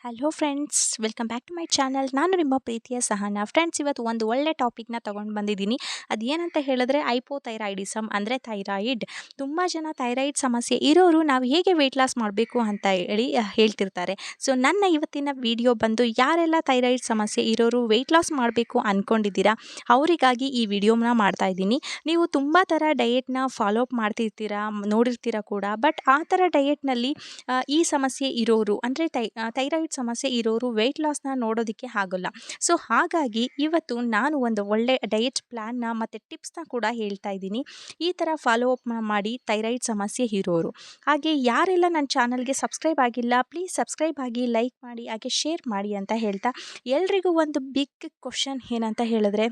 Hello friends, welcome back to my channel. ನಾನು ನಿಮ್ಮ ಪ್ರೀತಿಯ ಸಹನಾ. ಫ್ರೆಂಡ್ಸ್, ಇವತ್ತು ಒಂದು ಒಳ್ಳೆ ಟಾಪಿಕ್ನ ತೊಗೊಂಡು ಬಂದಿದ್ದೀನಿ. ಅದೇನಂತ ಹೇಳಿದ್ರೆ ಹೈಪೋಥೈರಾಯ್ಡಿಸಮ್ ಅಂದರೆ ಥೈರಾಯಿಡ್. ತುಂಬ ಜನ ಥೈರಾಯಿಡ್ ಸಮಸ್ಯೆ ಇರೋರು ನಾವು ಹೇಗೆ ವೆಯ್ಟ್ ಲಾಸ್ ಮಾಡಬೇಕು ಅಂತ ಹೇಳಿ ಹೇಳ್ತಿರ್ತಾರೆ. ಸೊ ನನ್ನ ಇವತ್ತಿನ ವಿಡಿಯೋ ಬಂದು ಯಾರೆಲ್ಲ ಥೈರಾಯಿಡ್ ಸಮಸ್ಯೆ ಇರೋರು ವೆಯ್ಟ್ ಲಾಸ್ ಮಾಡಬೇಕು ಅಂದ್ಕೊಂಡಿದ್ದೀರಾ ಅವರಿಗಾಗಿ ಈ ವಿಡಿಯೋನ ಮಾಡ್ತಾ ಇದ್ದೀನಿ. ನೀವು ತುಂಬ ಥರ ಡಯೆಟ್ನ ಫಾಲೋ ಅಪ್ ಮಾಡ್ತಿರ್ತೀರಾ, ನೋಡಿರ್ತೀರ ಕೂಡ. ಬಟ್ ಆ ಥರ ಡಯೆಟ್ನಲ್ಲಿ ಈ ಸಮಸ್ಯೆ ಇರೋರು ಅಂದರೆ ಥೈರಾಯ್ಡ್ ಸಮಸ್ಯೆ ಇರೋರು ವೆಯ್ಟ್ ಲಾಸ್ನ ನೋಡೋದಕ್ಕೆ ಆಗೋಲ್ಲ. ಸೊ ಹಾಗಾಗಿ ಇವತ್ತು ನಾನು ಒಂದು ಒಳ್ಳೆ ಡಯೆಟ್ ಪ್ಲ್ಯಾನ್ನ ಮತ್ತು ಟಿಪ್ಸ್ನ ಕೂಡ ಹೇಳ್ತಾ ಇದ್ದೀನಿ. ಈ ಥರ ಫಾಲೋ ಅಪ್ ಮಾಡಿ ಥೈರಾಯ್ಡ್ ಸಮಸ್ಯೆ ಇರೋರು. ಹಾಗೆ ಯಾರೆಲ್ಲ ನನ್ನ ಚಾನಲ್ಗೆ ಸಬ್ಸ್ಕ್ರೈಬ್ ಆಗಿಲ್ಲ, ಪ್ಲೀಸ್ ಸಬ್ಸ್ಕ್ರೈಬ್ ಆಗಿ, ಲೈಕ್ ಮಾಡಿ, ಹಾಗೆ ಶೇರ್ ಮಾಡಿ ಅಂತ ಹೇಳ್ತಾ, ಎಲ್ರಿಗೂ ಒಂದು ಬಿಗ್ ಕ್ವಶನ್ ಏನಂತ ಹೇಳಿದ್ರೆ,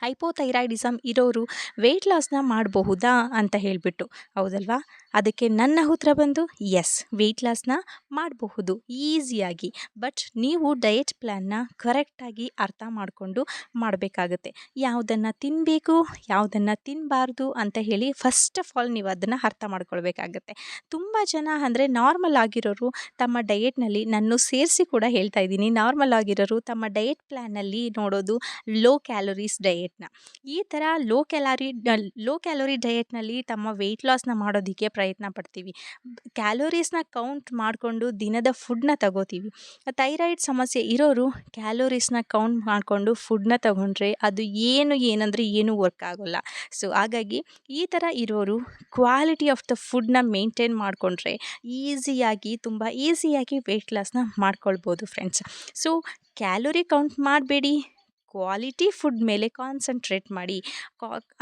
ಹೈಪೋಥೈರಾಯ್ಡಿಸಮ್ ಇರೋರು ವೆಯ್ಟ್ ಲಾಸ್ನ ಮಾಡಬಹುದಾ ಅಂತ ಹೇಳಿಬಿಟ್ಟು. ಹೌದಲ್ವಾ? ಅದಕ್ಕೆ ನನ್ನ ಉತ್ತರ ಬಂದು ಎಸ್, ವೆಯ್ಟ್ ಲಾಸ್ನ ಮಾಡಬಹುದು ಈಸಿಯಾಗಿ. ಬಟ್ ನೀವು ಡಯೆಟ್ ಪ್ಲ್ಯಾನ್ನ ಕರೆಕ್ಟಾಗಿ ಅರ್ಥ ಮಾಡಿಕೊಂಡು ಮಾಡಬೇಕಾಗತ್ತೆ. ಯಾವುದನ್ನು ತಿನ್ನಬೇಕು, ಯಾವುದನ್ನು ತಿನ್ನಬಾರ್ದು ಅಂತ ಹೇಳಿ ಫಸ್ಟ್ ಆಫ್ ಆಲ್ ನೀವು ಅದನ್ನು ಅರ್ಥ ಮಾಡ್ಕೊಳ್ಬೇಕಾಗತ್ತೆ. ತುಂಬ ಜನ ಅಂದರೆ ನಾರ್ಮಲ್ ಆಗಿರೋರು ತಮ್ಮ ಡಯೆಟ್ನಲ್ಲಿ, ನಾನು ಸೇರಿಸಿ ಕೂಡ ಹೇಳ್ತಾ ಇದ್ದೀನಿ, ನಾರ್ಮಲ್ ಆಗಿರೋರು ತಮ್ಮ ಡಯೆಟ್ ಪ್ಲ್ಯಾನಲ್ಲಿ ನೋಡೋದು ಲೋ ಕ್ಯಾಲೋರೀಸ್ ಡಯೆಟ್ನ. ಈ ಥರ ಲೋ ಕ್ಯಾಲೋರಿ ಡಯೆಟ್ನಲ್ಲಿ ತಮ್ಮ ವೆಯ್ಟ್ ಲಾಸ್ನ ಮಾಡೋದಕ್ಕೆ ಪ್ರಯತ್ನ ಪಡ್ತೀವಿ. ಕ್ಯಾಲೋರೀಸ್ನ ಕೌಂಟ್ ಮಾಡಿಕೊಂಡು ದಿನದ ಫುಡ್ನ ತಗೋತೀವಿ. ಥೈರಾಯ್ಡ್ ಸಮಸ್ಯೆ ಇರೋರು ಕ್ಯಾಲೋರೀಸ್ನ ಕೌಂಟ್ ಮಾಡಿಕೊಂಡು ಫುಡ್ನ ತಗೊಂಡ್ರೆ ಅದು ಏನೂ ವರ್ಕ್ ಆಗೋಲ್ಲ. ಸೊ ಹಾಗಾಗಿ ಈ ಥರ ಇರೋರು ಕ್ವಾಲಿಟಿ ಆಫ್ ದ ಫುಡ್ನ ಮೇಂಟೈನ್ ಮಾಡಿಕೊಂಡ್ರೆ ತುಂಬ ಈಸಿಯಾಗಿ ವೆಯ್ಟ್ ಲಾಸ್ನ ಮಾಡ್ಕೊಳ್ಬೋದು ಫ್ರೆಂಡ್ಸ್. ಸೊ ಕ್ಯಾಲೋರಿ ಕೌಂಟ್ ಮಾಡಬೇಡಿ, ಕ್ವಾಲಿಟಿ ಫುಡ್ ಮೇಲೆ ಕಾನ್ಸಂಟ್ರೇಟ್ ಮಾಡಿ.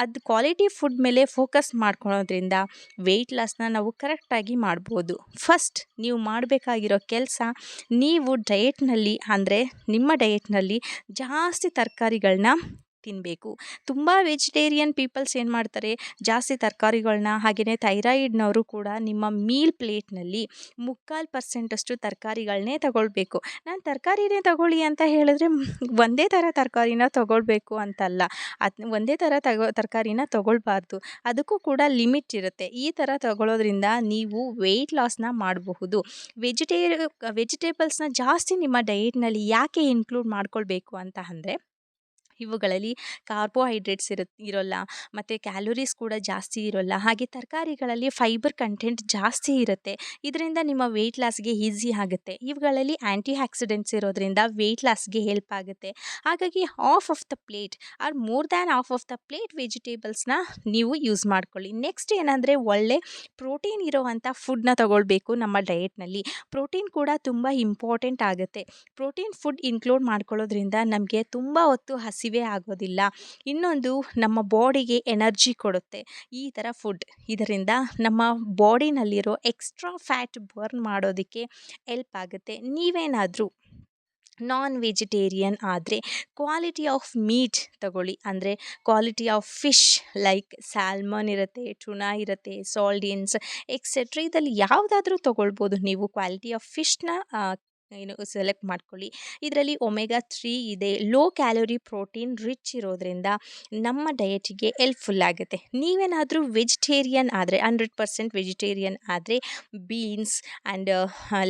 ಅದು ಕ್ವಾಲಿಟಿ ಫುಡ್ ಮೇಲೆ ಫೋಕಸ್ ಮಾಡ್ಕೊಳ್ಳೋದ್ರಿಂದ ವೆಯ್ಟ್ ಲಾಸ್ನ ನಾವು ಕರೆಕ್ಟಾಗಿ ಮಾಡ್ಬೋದು. ಫಸ್ಟ್ ನೀವು ಮಾಡಬೇಕಾಗಿರೋ ಕೆಲಸ, ನೀವು ಡಯೆಟ್ನಲ್ಲಿ ಅಂದರೆ ನಿಮ್ಮ ಡಯೆಟ್ನಲ್ಲಿ ಜಾಸ್ತಿ ತರಕಾರಿಗಳನ್ನ ತಿನ್ನಬೇಕು. ತುಂಬ ವೆಜಿಟೇರಿಯನ್ ಪೀಪಲ್ಸ್ ಏನು ಮಾಡ್ತಾರೆ, ಜಾಸ್ತಿ ತರಕಾರಿಗಳನ್ನ, ಹಾಗೆಯೇ ಥೈರಾಯಿಡ್ನವರು ಕೂಡ ನಿಮ್ಮ ಮೀಲ್ ಪ್ಲೇಟ್ನಲ್ಲಿ 3/4% ತರಕಾರಿಗಳನ್ನೇ ತಗೊಳ್ಬೇಕು. ನಾನು ತರಕಾರಿನೇ ತಗೊಳ್ಳಿ ಅಂತ ಹೇಳಿದ್ರೆ ಒಂದೇ ಥರ ತರಕಾರಿನ ತಗೊಳ್ಬೇಕು ಅಂತಲ್ಲ, ಒಂದೇ ಥರ ತರಕಾರಿನ ತಗೊಳ್ಬಾರ್ದು. ಅದಕ್ಕೂ ಕೂಡ ಲಿಮಿಟ್ ಇರುತ್ತೆ. ಈ ಥರ ತಗೊಳ್ಳೋದ್ರಿಂದ ನೀವು ವೆಯ್ಟ್ ಲಾಸ್ನ ಮಾಡಬಹುದು. ವೆಜಿಟೇಬಲ್ಸ್ನ ಜಾಸ್ತಿ ನಿಮ್ಮ ಡಯೆಟ್ನಲ್ಲಿ ಯಾಕೆ ಇನ್ಕ್ಲೂಡ್ ಮಾಡ್ಕೊಳ್ಬೇಕು ಅಂತ ಅಂದರೆ, ಇವುಗಳಲ್ಲಿ ಕಾರ್ಬೋಹೈಡ್ರೇಟ್ಸ್ ಇರೋಲ್ಲ, ಮತ್ತು ಕ್ಯಾಲೋರೀಸ್ ಕೂಡ ಜಾಸ್ತಿ ಇರೋಲ್ಲ. ಹಾಗೆ ತರಕಾರಿಗಳಲ್ಲಿ ಫೈಬರ್ ಕಂಟೆಂಟ್ ಜಾಸ್ತಿ ಇರುತ್ತೆ. ಇದರಿಂದ ನಿಮ್ಮ ವೆಯ್ಟ್ ಲಾಸ್ಗೆ ಈಸಿ ಆಗುತ್ತೆ. ಇವುಗಳಲ್ಲಿ ಆ್ಯಂಟಿ ಆಕ್ಸಿಡೆಂಟ್ಸ್ ಇರೋದ್ರಿಂದ ವೆಯ್ಟ್ ಲಾಸ್ಗೆ ಹೆಲ್ಪ್ ಆಗುತ್ತೆ. ಹಾಗಾಗಿ half of the plate or more than half of the plate ವೆಜಿಟೇಬಲ್ಸ್ನ ನೀವು ಯೂಸ್ ಮಾಡ್ಕೊಳ್ಳಿ. ನೆಕ್ಸ್ಟ್ ಏನಂದರೆ, ಒಳ್ಳೆ ಪ್ರೋಟೀನ್ ಇರೋವಂಥ ಫುಡ್ನ ತಗೊಳ್ಬೇಕು ನಮ್ಮ ಡಯೆಟ್ನಲ್ಲಿ. ಪ್ರೋಟೀನ್ ಕೂಡ ತುಂಬ ಇಂಪಾರ್ಟೆಂಟ್ ಆಗುತ್ತೆ. ಪ್ರೋಟೀನ್ ಫುಡ್ ಇನ್ಕ್ಲೂಡ್ ಮಾಡ್ಕೊಳ್ಳೋದ್ರಿಂದ ನಮಗೆ ತುಂಬ ಹೊತ್ತು ಹಸಿವೆ ಆಗೋದಿಲ್ಲ. ಇನ್ನೊಂದು, ನಮ್ಮ ಬಾಡಿಗೆ ಎನರ್ಜಿ ಕೊಡುತ್ತೆ ಈ ಥರ ಫುಡ್. ಇದರಿಂದ ನಮ್ಮ ಬಾಡಿನಲ್ಲಿರೋ ಎಕ್ಸ್ಟ್ರಾ ಫ್ಯಾಟ್ ಬರ್ನ್ ಮಾಡೋದಕ್ಕೆ ಹೆಲ್ಪ್ ಆಗುತ್ತೆ. ನೀವೇನಾದರೂ ನಾನ್ ವೆಜಿಟೇರಿಯನ್ ಆದರೆ ಕ್ವಾಲಿಟಿ ಆಫ್ ಮೀಟ್ ತಗೊಳ್ಳಿ. ಅಂದರೆ quality of fish like salmon ಇರುತ್ತೆ, ಟುನಾ ಇರುತ್ತೆ, ಸಾಲ್ಡಿನ್ಸ್ ಎಕ್ಸೆಟ್ರಾ. ಇದರಲ್ಲಿ ಯಾವುದಾದ್ರೂ ತೊಗೊಳ್ಬೋದು ನೀವು. ಕ್ವಾಲಿಟಿ ಆಫ್ ಫಿಶ್ನ ಸೆಲೆಕ್ಟ್ ಮಾಡ್ಕೊಳ್ಳಿ. ಇದರಲ್ಲಿ ಒಮೆಗಾ 3 ಇದೆ. ಲೋ ಕ್ಯಾಲೋರಿ ಪ್ರೋಟೀನ್ ರಿಚ್ ಇರೋದ್ರಿಂದ ನಮ್ಮ ಡಯೆಟಿಗೆ ಹೆಲ್ಪ್ಫುಲ್ ಆಗುತ್ತೆ. ನೀವೇನಾದರೂ ವೆಜಿಟೇರಿಯನ್ ಆದರೆ, 100% ವೆಜಿಟೇರಿಯನ್ ಆದರೆ, beans and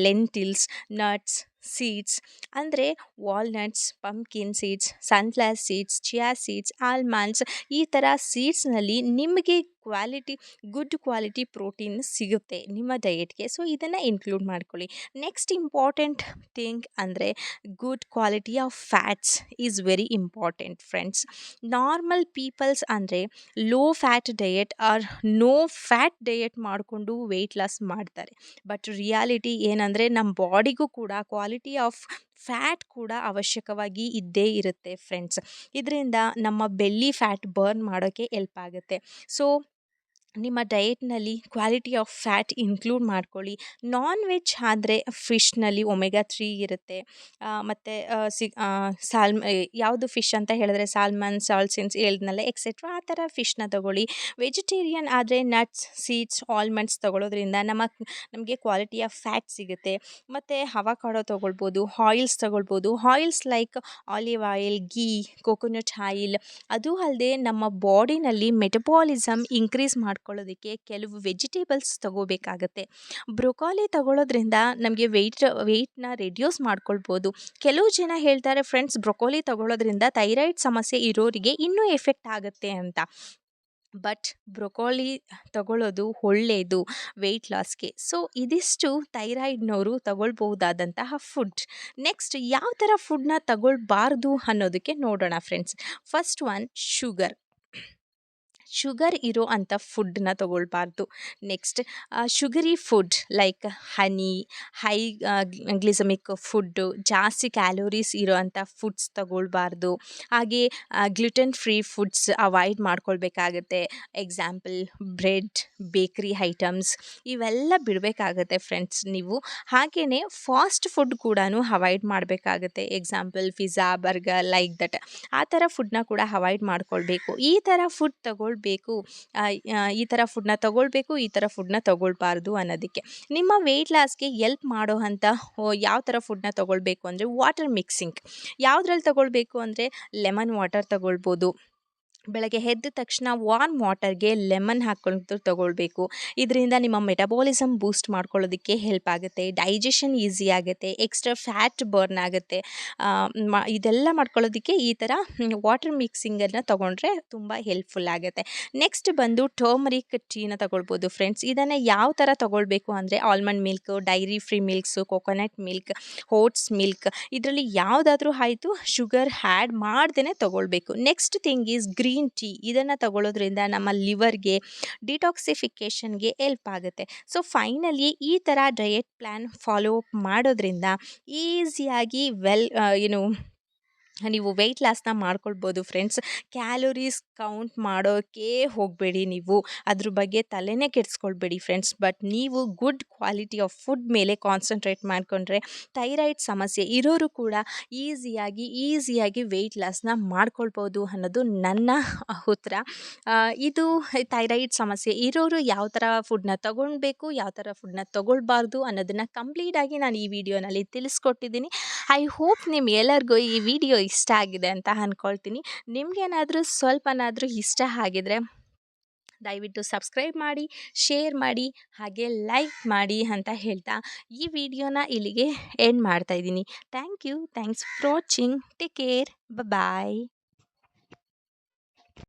lentils, nuts, seeds ಅಂದರೆ walnuts, pumpkin seeds, sunflower seeds, chia seeds, almonds, ಈ ಥರ ಸೀಡ್ಸ್ನಲ್ಲಿ ನಿಮಗೆ ಗುಡ್ ಕ್ವಾಲಿಟಿ ಪ್ರೋಟೀನ್ ಸಿಗುತ್ತೆ ನಿಮ್ಮ ಡಯೆಟ್ಗೆ. ಸೊ ಇದನ್ನು ಇನ್ಕ್ಲೂಡ್ ಮಾಡ್ಕೊಳ್ಳಿ. ನೆಕ್ಸ್ಟ್ ಇಂಪಾರ್ಟೆಂಟ್ ಥಿಂಗ್ ಅಂದರೆ, good quality of fats is very important friends. Normal peoples ಅಂದರೆ low fat diet or no fat diet ಮಾಡಿಕೊಂಡು ವೆಯ್ಟ್ ಲಾಸ್ ಮಾಡ್ತಾರೆ. ಬಟ್ ರಿಯಾಲಿಟಿ ಏನಂದರೆ, ನಮ್ಮ ಬಾಡಿಗೂ ಕೂಡ ಕ್ವಾಲಿಟಿ ಆಫ್ ಫ್ಯಾಟ್ ಕೂಡ ಅವಶ್ಯಕವಾಗಿ ಇದ್ದೇ ಇರುತ್ತೆ ಫ್ರೆಂಡ್ಸ್. ಇದರಿಂದ ನಮ್ಮ ಬೆಲ್ಲಿ ಫ್ಯಾಟ್ ಬರ್ನ್ ಮಾಡೋಕ್ಕೆ ಹೆಲ್ಪ್ ಆಗುತ್ತೆ. ಸೊ ನಿಮ್ಮ ಡಯೆಟ್ನಲ್ಲಿ ಕ್ವಾಲಿಟಿ ಆಫ್ ಫ್ಯಾಟ್ ಇನ್ಕ್ಲೂಡ್ ಮಾಡ್ಕೊಳ್ಳಿ. ನಾನ್ ವೆಜ್ ಆದರೆ ಫಿಶ್ನಲ್ಲಿ ಒಮೆಗಾ 3 ಇರುತ್ತೆ. ಮತ್ತು ಯಾವುದು ಫಿಶ್ ಅಂತ ಹೇಳಿದ್ರೆ ಸಾಲ್ಮನ್, ಸಾಲ್ಸಿನ್ಸ್ ಹೇಳಿದ್ನಲ್ಲ, ಎಕ್ಸೆಟ್ರಾ, ಆ ಥರ ಫಿಶ್ನ ತಗೊಳ್ಳಿ. ವೆಜಿಟೇರಿಯನ್ ಆದರೆ ನಟ್ಸ್, ಸೀಡ್ಸ್, ಆಲ್ಮಂಡ್ಸ್ ತಗೊಳ್ಳೋದ್ರಿಂದ ನಮಗೆ ಕ್ವಾಲಿಟಿ ಆಫ್ ಫ್ಯಾಟ್ ಸಿಗುತ್ತೆ. ಮತ್ತು ಅವಕಾಡೋ ತೊಗೊಳ್ಬೋದು, ಆಯಿಲ್ಸ್ ತೊಗೊಳ್ಬೋದು. Oils like olive oil, ghee, coconut oil. ಅದು ಅಲ್ಲದೆ ನಮ್ಮ ಬಾಡಿನಲ್ಲಿ ಮೆಟಬಾಲಿಸಮ್ ಇನ್ಕ್ರೀಸ್ ಮಾಡ್ಕೊಳ್ಳೋದಕ್ಕೆ ಕೆಲವು ವೆಜಿಟೇಬಲ್ಸ್ ತಗೋಬೇಕಾಗತ್ತೆ. ಬ್ರೊಕೊಲಿ ತಗೊಳ್ಳೋದ್ರಿಂದ ನಮಗೆ ವೆಯ್ಟ್‌ನ ರೆಡ್ಯೂಸ್ ಮಾಡ್ಕೊಳ್ಬೋದು. ಕೆಲವು ಜನ ಹೇಳ್ತಾರೆ ಫ್ರೆಂಡ್ಸ್ ಬ್ರೊಕೊಲಿ ತಗೊಳ್ಳೋದ್ರಿಂದ ಥೈರಾಯ್ಡ್ ಸಮಸ್ಯೆ ಇರೋರಿಗೆ ಇನ್ನೂ ಎಫೆಕ್ಟ್ ಆಗುತ್ತೆ ಅಂತ. ಬಟ್ ಬ್ರೊಕೊಲಿ ತಗೊಳ್ಳೋದು ಒಳ್ಳೆಯದು ವೆಯ್ಟ್ ಲಾಸ್‌ಗೆ. ಸೊ ಇದಿಷ್ಟು ಥೈರಾಯ್ಡ್‌ನವರು ತಗೊಳ್ಬಹುದಾದಂತಹ ಫುಡ್. ನೆಕ್ಸ್ಟ್ ಯಾವ ಥರ ಫುಡ್‌ನ ತಗೊಳ್ಬಾರ್ದು ಅನ್ನೋದಕ್ಕೆ ನೋಡೋಣ ಫ್ರೆಂಡ್ಸ್. ಫಸ್ಟ್ ಒನ್ ಶುಗರ್ ಇರೋ ಅಂಥ ಫುಡ್ಡನ್ನ ತಗೊಳ್ಬಾರ್ದು. Next sugary food like honey, high glycemic food, ಜಾಸ್ತಿ ಕ್ಯಾಲೋರೀಸ್ ಇರೋ ಅಂಥ ಫುಡ್ಸ್ ತಗೊಳ್ಬಾರ್ದು. ಹಾಗೆ ಗ್ಲುಟೆನ್ ಫ್ರೀ ಫುಡ್ಸ್ ಅವಾಯ್ಡ್ ಮಾಡ್ಕೊಳ್ಬೇಕಾಗತ್ತೆ. ಎಕ್ಸಾಂಪಲ್ ಬ್ರೆಡ್, ಬೇಕ್ರಿ ಐಟಮ್ಸ್ ಇವೆಲ್ಲ ಬಿಡಬೇಕಾಗತ್ತೆ ಫ್ರೆಂಡ್ಸ್ ನೀವು. ಹಾಗೆಯೇ ಫಾಸ್ಟ್ ಫುಡ್ ಕೂಡ ಅವಾಯ್ಡ್ ಮಾಡಬೇಕಾಗತ್ತೆ. Example pizza, burger like that ಆ ಥರ ಫುಡ್‌ನ ಕೂಡ ಅವಾಯ್ಡ್ ಮಾಡ್ಕೊಳ್ಬೇಕು. ಈ ಥರ ಫುಡ್ ಈ ಥರ ಫುಡ್‌ನ ತಗೊಳ್ಬೇಕು, ಈ ಥರ ಫುಡ್‌ನ ತಗೊಳ್ಬಾರ್ದು ಅನ್ನೋದಕ್ಕೆ. ನಿಮ್ಮ ವೆಯ್ಟ್ ಲಾಸ್‌ಗೆ ಎಲ್ಪ್ ಮಾಡೋ ಅಂಥ ಯಾವ ಥರ ಫುಡ್‌ನ ತಗೊಳ್ಬೇಕು ಅಂದರೆ ವಾಟರ್ ಮಿಕ್ಸಿಂಗ್. ಯಾವುದ್ರಲ್ಲಿ ತಗೊಳ್ಬೇಕು ಅಂದರೆ ಲೆಮನ್ ವಾಟರ್ ತಗೊಳ್ಬೋದು. ಬೆಳಗ್ಗೆ ಎದ್ದ ತಕ್ಷಣ ವಾರ್ಮ್ ವಾಟರ್ಗೆ ಲೆಮನ್ ಹಾಕ್ಕೊಂಡು ತಗೊಳ್ಬೇಕು. ಇದರಿಂದ ನಿಮ್ಮ ಮೆಟಬಾಲಿಸಮ್ ಬೂಸ್ಟ್ ಮಾಡ್ಕೊಳ್ಳೋದಕ್ಕೆ ಹೆಲ್ಪ್ ಆಗುತ್ತೆ. ಡೈಜೆಷನ್ ಈಸಿ ಆಗುತ್ತೆ. ಎಕ್ಸ್ಟ್ರಾ ಫ್ಯಾಟ್ ಬರ್ನ್ ಆಗುತ್ತೆ. ಇದೆಲ್ಲ ಮಾಡ್ಕೊಳ್ಳೋದಕ್ಕೆ ಈ ಥರ ವಾಟರ್ ಮಿಕ್ಸಿಂಗನ್ನು ತಗೊಂಡ್ರೆ ತುಂಬ ಹೆಲ್ಪ್ಫುಲ್ ಆಗುತ್ತೆ. ನೆಕ್ಸ್ಟ್ ಬಂದು ಟರ್ಮರಿಕ್ ಟೀನ ತಗೊಳ್ಬೋದು ಫ್ರೆಂಡ್ಸ್. ಇದನ್ನು ಯಾವ ಥರ ತಗೊಳ್ಬೇಕು ಅಂದರೆ almond milk, dairy free milks, coconut milk, oats milk ಇದರಲ್ಲಿ ಯಾವುದಾದ್ರೂ ಆಯಿತು, ಶುಗರ್ ಆ್ಯಡ್ ಮಾಡ್ದೇ ತಗೊಳ್ಬೇಕು. Next thing is green tea. ಇದನ್ನು ತಗೊಳ್ಳೋದ್ರಿಂದ ನಮ್ಮ ಲಿವರ್ಗೆ ಡಿಟಾಕ್ಸಿಫಿಕೇಷನ್ಗೆ ಹೆಲ್ಪ್ ಆಗುತ್ತೆ. ಸೊ ಫೈನಲಿ ಈ ಥರ ಡಯಟ್ ಪ್ಲ್ಯಾನ್ ಫಾಲೋ ಅಪ್ ಮಾಡೋದ್ರಿಂದ ಈಸಿಯಾಗಿ ನೀವು ವೆಯ್ಟ್ ಲಾಸ್‌ನ ಮಾಡ್ಕೊಳ್ಬೋದು ಫ್ರೆಂಡ್ಸ್. ಕ್ಯಾಲೋರೀಸ್ ಕೌಂಟ್ ಮಾಡೋಕ್ಕೆ ಹೋಗಬೇಡಿ ನೀವು. ಅದ್ರ ಬಗ್ಗೆ ತಲೆನೇ ಕೆಡಿಸ್ಕೊಳ್ಬೇಡಿ ಫ್ರೆಂಡ್ಸ್. ಬಟ್ ನೀವು ಗುಡ್ ಕ್ವಾಲಿಟಿ ಆಫ್ ಫುಡ್ ಮೇಲೆ ಕಾನ್ಸಂಟ್ರೇಟ್ ಮಾಡಿಕೊಂಡ್ರೆ ಥೈರಾಯ್ಡ್ ಸಮಸ್ಯೆ ಇರೋರು ಕೂಡ ಈಸಿಯಾಗಿ ವೆಯ್ಟ್ ಲಾಸ್‌ನ ಮಾಡ್ಕೊಳ್ಬೋದು ಅನ್ನೋದು ನನ್ನ ಉತ್ತರ. ಇದು ಥೈರಾಯ್ಡ್ ಸಮಸ್ಯೆ ಇರೋರು ಯಾವ ಥರ ಫುಡ್‌ನ ತಗೊಳ್ಬೇಕು, ಯಾವ ಥರ ಫುಡ್‌ನ ತಗೊಳ್ಬಾರ್ದು ಅನ್ನೋದನ್ನು ಕಂಪ್ಲೀಟಾಗಿ ನಾನು ಈ ವಿಡಿಯೋನಲ್ಲಿ ತಿಳಿಸ್ಕೊಟ್ಟಿದ್ದೀನಿ. ಐ ಹೋಪ್ ನಿಮ್ಗೆಲ್ಲರಿಗೂ ಈ ವಿಡಿಯೋ ಇಷ್ಟ ಆಗಿದೆ ಅಂತ ಅಂದ್ಕೊಳ್ತೀನಿ. ನಿಮಗೇನಾದರೂ ಸ್ವಲ್ಪನಾದರೂ ಇಷ್ಟ ಆಗಿದರೆ ದಯವಿಟ್ಟು ಸಬ್ಸ್ಕ್ರೈಬ್ ಮಾಡಿ, ಶೇರ್ ಮಾಡಿ, ಹಾಗೆ ಲೈಕ್ ಮಾಡಿ ಅಂತ ಹೇಳ್ತಾ ಈ ವಿಡಿಯೋನ ಇಲ್ಲಿಗೆ ಎಂಡ್ ಮಾಡ್ತಾಯಿದ್ದೀನಿ. Thanks for watching. Take care. Bye.